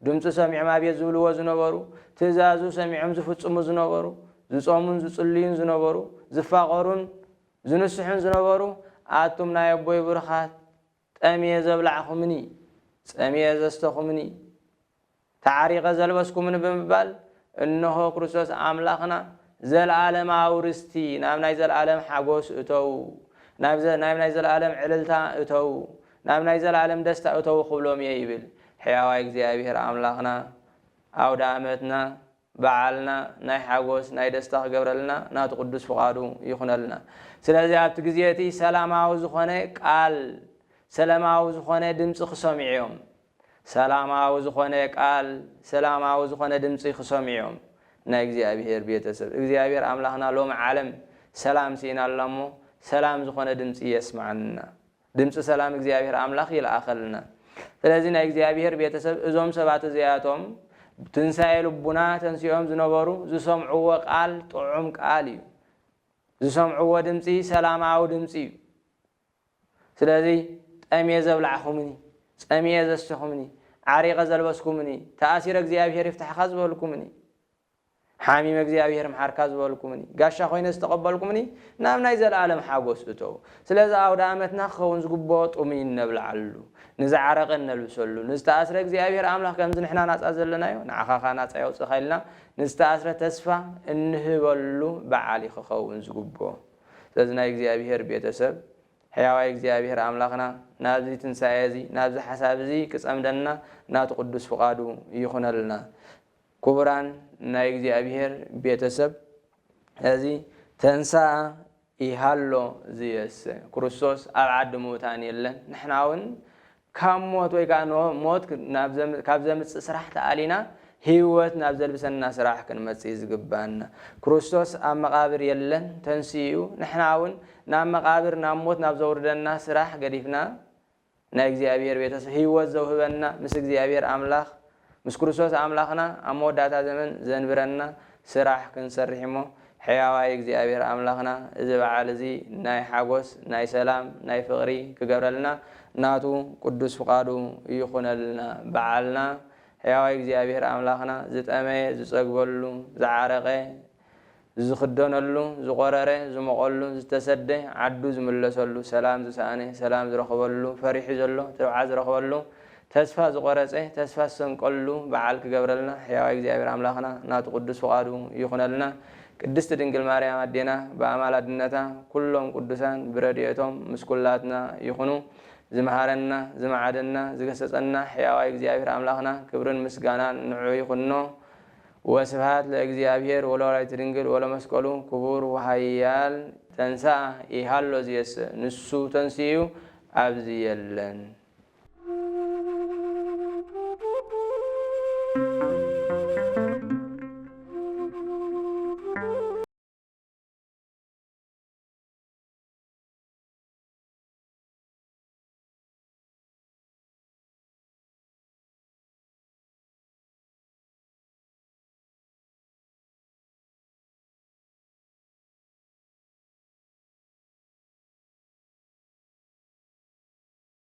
ድምፂ ሰሚዖም ኣብየት ዝብልዎ ዝነበሩ ትእዛዙ ሰሚዖም ዝፍጽሙ ዝነበሩ ዝጾሙን ዝጽልዩን ዝነበሩ ዝፋቐሩን ዝንስሑን ዝነበሩ ኣቱም ናይ ኣቦይ ብሩኻት ጠምየ ዘብላዕኹምኒ ጸምየ ዘስተኹምኒ ተዓሪቐ ዘለበስኩምን ብምባል እነሆ ክርስቶስ ኣምላኽና ዘለዓለማዊ ርስቲ ናብ ናይ ዘለዓለም ሓጎስ እተው ናብ ናይ ዘለዓለም ዕልልታ እተው ናብ ናይ ዘለዓለም ደስታ እተው ክብሎም ይብል ሕያዋይ እግዚአብሔር ኣምላኽና ኣውደ ዓመትና በዓልና ናይ ሓጎስ ናይ ደስታ ክገብረልና ናቱ ቅዱስ ፍቃዱ ይኹነልና ስለዚህ ኣብቲ ግዜ እቲ ሰላማዊ ዝኾነ ቃል ሰላማዊ ዝኾነ ድምፂ ክሰምዑ ሰላማዊ ዝኾነ ቃል ሰላማዊ ዝኾነ ድምፂ ክሰምዑ ናይ እግዚአብሔር ቤተሰብ እግዚአብሔር ኣምላኽና ሎም ዓለም ሰላም ሲናላሞ ሰላም ዝኾነ ድምፂ የስማዓና ድምፂ ሰላም እግዚአብሔር ኣምላኽ ይልኣኸልና ስለዚህ ናይ እግዚአብሔር ቤተሰብ እዞም ሰባት እዚኣቶም ትንሳኤ ልቡና ተንሲኦም ዝነበሩ ዝሰምዕዎ ቃል ጥዑም ቃል እዩ ዝሰምዕዎ ድምፂ ሰላማዊ ድምፂ እዩ ስለዚህ ጠምየ ዘብላዕኹምኒ ጸምየ ዘስተኹምኒ ዓሪቐ ዘልበስኩምኒ ተኣሲረ እግዚአብሔር ይፍታሕካ ዝበልኩምኒ ሓሚም እግዚአብሔር ምሓርካ ዝበልኩምኒ ጋሻ ኮይነ ዝተቐበልኩምኒ ናብ ናይ ዘለዓለም ሓጎስ እተው ስለዚህ ኣውደ ዓመትና ክኸውን ዝግቦ ጡሚን ነብልዓሉ ንዝዓረቀ ነልብሰሉ ንዝተኣስረ እግዚአብሔር ኣምላኽ ከምዚ ንሕና ናፃ ዘለናዮ ንዓኻኻ ናፃ የውፅእ ኸኢልና ንዝተኣስረ ተስፋ እንህበሉ በዓል ክኸውን ዝግቦ ስለዚህ ናይ እግዚአብሔር ቤተሰብ ሕያዋይ እግዚአብሔር ኣምላኽና ናብዚ ትንሳኤ እዚ ናብዚ ሓሳብ እዚ ክጸምደና ናቱ ቅዱስ ፍቃዱ ይኹነልና ክቡራን ናይ እግዚአብሔር ቤተሰብ እዚ ተንሳእ ይሃሎ ዝየስ ክርስቶስ ኣብ ዓዲ ሙታን የለን ንሕና እውን ካብ ሞት ወይ ከዓ ሞት ካብ ዘምፅእ ስራሕ ተኣሊና ህይወት ናብ ዘልብሰና ስራሕ ክንመጽእ ዝግባና ክርስቶስ ኣብ መቃብር የለን ተንስኡ ንሕና እውን ናብ መቃብር ናብ ሞት ናብ ዘውርደና ስራሕ ገዲፍና ናይ እግዚአብሔር ቤተሰብ ህይወት ዘውህበና ምስ እግዚአብሔር ኣምላኽ ምስ ክርስቶስ ኣምላኽና ኣብ መወዳእታ ዘመን ዘንብረና ስራሕ ክንሰርሕ ሞ ሕያዋይ እግዚአብሔር ኣምላኽና እዚ በዓል እዚ ናይ ሓጎስ ናይ ሰላም ናይ ፍቕሪ ክገብረልና ናቱ ቅዱስ ፍቃዱ ይኹነልና በዓልና ሕያዋይ እግዚአብሔር ኣምላኽና ዝጠመየ ዝጸግበሉ ዝዓረቀ ዝኽደነሉ ዝቆረረ ዝመቀሉ ዝተሰደ ዓዱ ዝምለሰሉ ሰላም ዝሰአነ ሰላም ዝረኽበሉ ፈሪሕ ዘሎ ተባዓ ዝረኽበሉ ተስፋ ዝቆረፀ ተስፋ ሰንቀሉ በዓል ክገብረልና ሕያው እግዚአብሔር አምላኽና ናቱ ቅዱስ ፈቃዱ ይኹነልና ቅድስት ድንግል ማርያም አዴና በአማላድነታ ኩሎም ቅዱሳን ብረድኤቶም ምስኩላትና ይኹኑ ዝመሃረና ዝመዓደና ዝገሰጸና ሕያው እግዚአብሔር አምላኽና ክብርን ምስጋናን ንዑ ይኹኖ ወስብሐት ለእግዚአብሔር ወለወላዲቱ ድንግል ወለመስቀሉ ክቡር ወኃያል ተንሥአ ኢሃሎ ዝየስ ንሱ ተንሥኡ ኣብዚ የለን